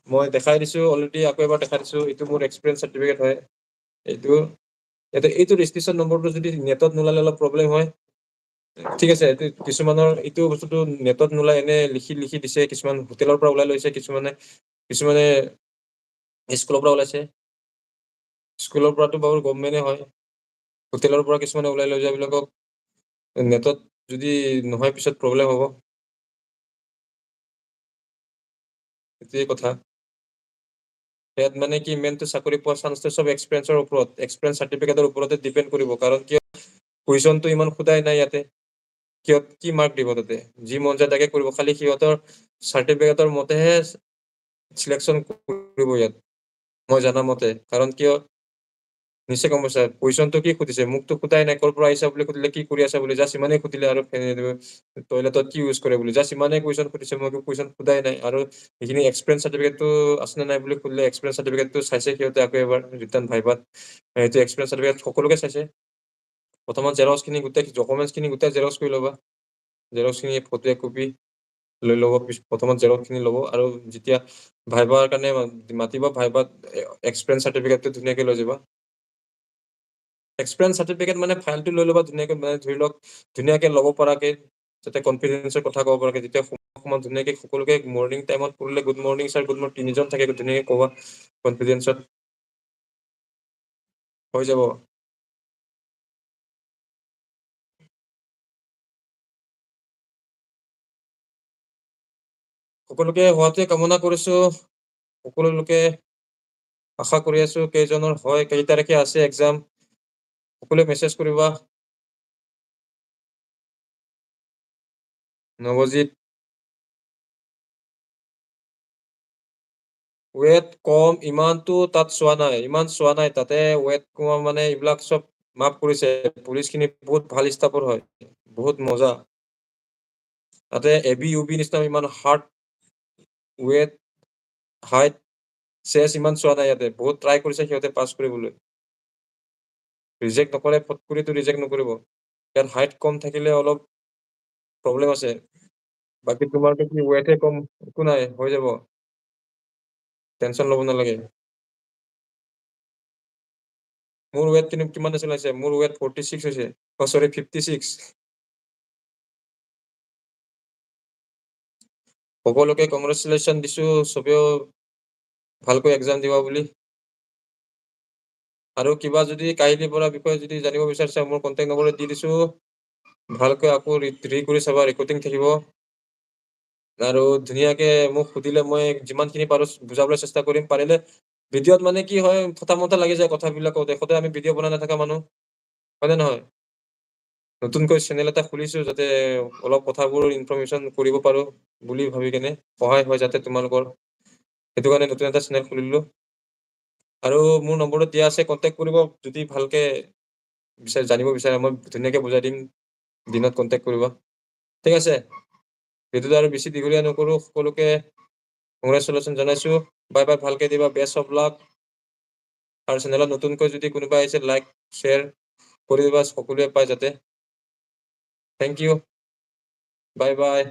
মই দেখাই দিছো অলৰেডি, আকৌ এবাৰ দেখাই দিছো, এইটো মোৰ এক্সপিৰিয়েঞ্চ চাৰ্টিফিকেট হয়। এইটো ৰেজিষ্ট্ৰেশ্যন নম্বৰটো যদি নেটত নোলালে অলপ প্ৰব্লেম হয়। ঠিক আছে, কিছুমানৰ এইটো বস্তুটো নেটত নোলাই, এনে লিখি দিছে, কিছুমান হোটেলৰ পৰা ওলাই লৈছে, কিছুমানে স্কুলৰ পৰা ওলাইছে। স্কুলৰ পৰাতো বাৰু গভমেণ্টে হয়, হোটেলৰ পৰা কিছুমানে ওলাই লৈ যায়, বিলাকক নেটত যদি নহয় পিছত প্ৰব্লেম হ'ব। সেইটোৱে কথা। ইয়াত মানে কি মেইনটো চাকৰি পোৱাৰ চান্সটো চব এক্সপিৰিয়েঞ্চৰ ওপৰত, এক্সপিৰিয়েঞ্চ চাৰ্টিফিকেটৰ ওপৰতে ডিপেণ্ড কৰিব, কাৰণ কিয় কুৱেশ্যনটো ইমান সোধাই নাই ইয়াতে, সিহঁত কি মাৰ্ক দিব তাতে, যি মন যায় তাকে কৰিব, খালি সিহঁতৰ চাৰ্টিফিকেটৰ মতেহে চিলেকশ্যন কৰিব ইয়াত, মই জানা মতে। কাৰণ কিয় নিশ্চয় গম পাইছা, কুৱেশ্যনটো কি সুধিছে, মোকতো সোধাই নাই, ক'ৰ পৰা আহিছা বুলি সুধিলে, কি কৰি আছা বুলি জাষ্ট ইমানেই সুধিলে, আৰু টয়লেটত কি ইউজ কৰে বুলি জাষ্ট ইমানেই কুৱেশ্যন সুধিছে, মই কুৱেশ্যন সোধাই নাই। আৰু সেইখিনি এক্সপিৰিয়েঞ্চ চাৰ্টিফিকেটটো আছে নে নাই বুলি সুধিলে, এক্সপিৰিয়েঞ্চ চাৰ্টিফিকেটটো চাইছে সিহঁতে আকৌ এবাৰ ৰিটাৰ্ণ ভাইভাত, সেইটো এক্সপিৰিয়েঞ্চ চাৰ্টিফিকেট সকলোকে চাইছে। প্ৰথমত জেৰক্সখিনি গোটেই ডকুমেণ্টছখিনি গোটেই জেৰক্স কৰি ল'বা, জেৰক্সখিনি ফটো একপি লৈ ল'ব, প্ৰথমত জেৰক্সখিনি ল'ব, আৰু যেতিয়া ভাইভাৰ কাৰণে মাতিব, ভাইভাত এক্সপিৰিয়েঞ্চ চাৰ্টিফিকেটটো ধুনীয়াকৈ লৈ যাবা। এক্সপিৰিয়েঞ্চ চাৰ্টিফিকেট মানে ফাইলটো লৈ ল'বা ধুনীয়াকৈ, মানে ধৰি লওক ধুনীয়াকৈ ল'ব পৰাকৈ, যাতে কনফিডেঞ্চৰ কথা ক'ব পৰাকৈ, যেতিয়া সময়ত ধুনীয়াকৈ সকলোকে মৰ্ণিং টাইমত কৰিলে good morning sir, good morning, তিনিজন থাকে, ধুনীয়াকৈ ক'বা কনফিডেঞ্চত, হৈ যাব। সকলোকে হোৱাটোৱে কামনা কৰিছো, সকলো লোকে আশা কৰি আছো, কেইজনৰ হয়, কেই তাৰিখে আছে এক্সাম, সকলোৱে মেছেজ কৰিবা। নৱজিত ৱেট কম, ইমানটো তাত ইমান চোৱা নাই, তাতে ৱেট কম মানে এইবিলাক চব মাফ কৰিছে, পুলিচখিনি বহুত ভাল ষ্টাফৰ হয়, বহুত মজা। তাতে এবি ইউবি নিচিনা ইমান হাৰ্ড ৱেট, হাইট, চেচ ইমান চোৱা নাই ইয়াতে, বহুত ট্ৰাই কৰিছে সিহঁতে পাছ কৰিবলৈ, ৰিজেক্ট নকৰে, ফট কৰিটো ৰিজেক্ট নকৰিব। ইয়াত হাইট কম থাকিলে অলপ প্ৰব্লেম আছে, বাকী তোমাৰতো কি ৱেটে কম, একো নাই, হৈ যাব, টেনচন ল'ব নালাগে। মোৰ ৱেট কিমান আছে, মোৰ ৱেট 46 হৈছে, চৰি 56। সকলোকে কংগ্ৰেচুলেশ্যন দিছো, চবেও ভালকৈ এক্সাম দিবা বুলি। আৰু কিবা যদি কাহিলী পৰা বিষয়ে যদি জানিব বিচাৰিছা, মোৰ কণ্টেক্ট নম্বৰ দি দিছো, ভালকৈ আকৌ কৰি চাবা, ৰেকৰ্ডিং থাকিব, আৰু ধুনীয়াকে মোক সুধিলে মই যিমানখিনি পাৰো বুজাবলৈ চেষ্টা কৰিম, পাৰিলে ভিডিঅ'ত মানে কি হয়, থটা মটা লাগি যায় কথাবিলাক কওঁতে, সদায় আমি ভিডিঅ' বনাই নাথাকা মানুহ, হয়নে নহয়? নতুনকৈ চেনেল এটা খুলিছো, যাতে অলপ কথাবোৰ ইনফৰমেশ্যন কৰিব পাৰো বুলি ভাবি কেনে, সহায় হয় যাতে তোমালোকৰ, সেইটো কাৰণে নতুন এটা চেনেল খুলিলো। আৰু মোৰ নম্বৰটো দিয়া আছে, কণ্টেক্ট কৰিব, যদি ভালকে জানিব বিচাৰে, মই ধুনীয়াকে বুজাই দিম, দিনত কণ্টেক্ট কৰিবা, ঠিক আছে। ভিডিঅ'টো আৰু বেছি দীঘলীয়া নকৰো, সকলোকে কংগ্ৰেচুলেশ্যন জনাইছো, বাই বাই, ভালকে দিবা, বেষ্ট অফ লাক। আৰু চেনেলত নতুনকৈ যদি কোনোবা আহিছে, লাইক শ্বেয়াৰ কৰি দিবা, সকলোৱে পায় যাতে। Thank you, bye by.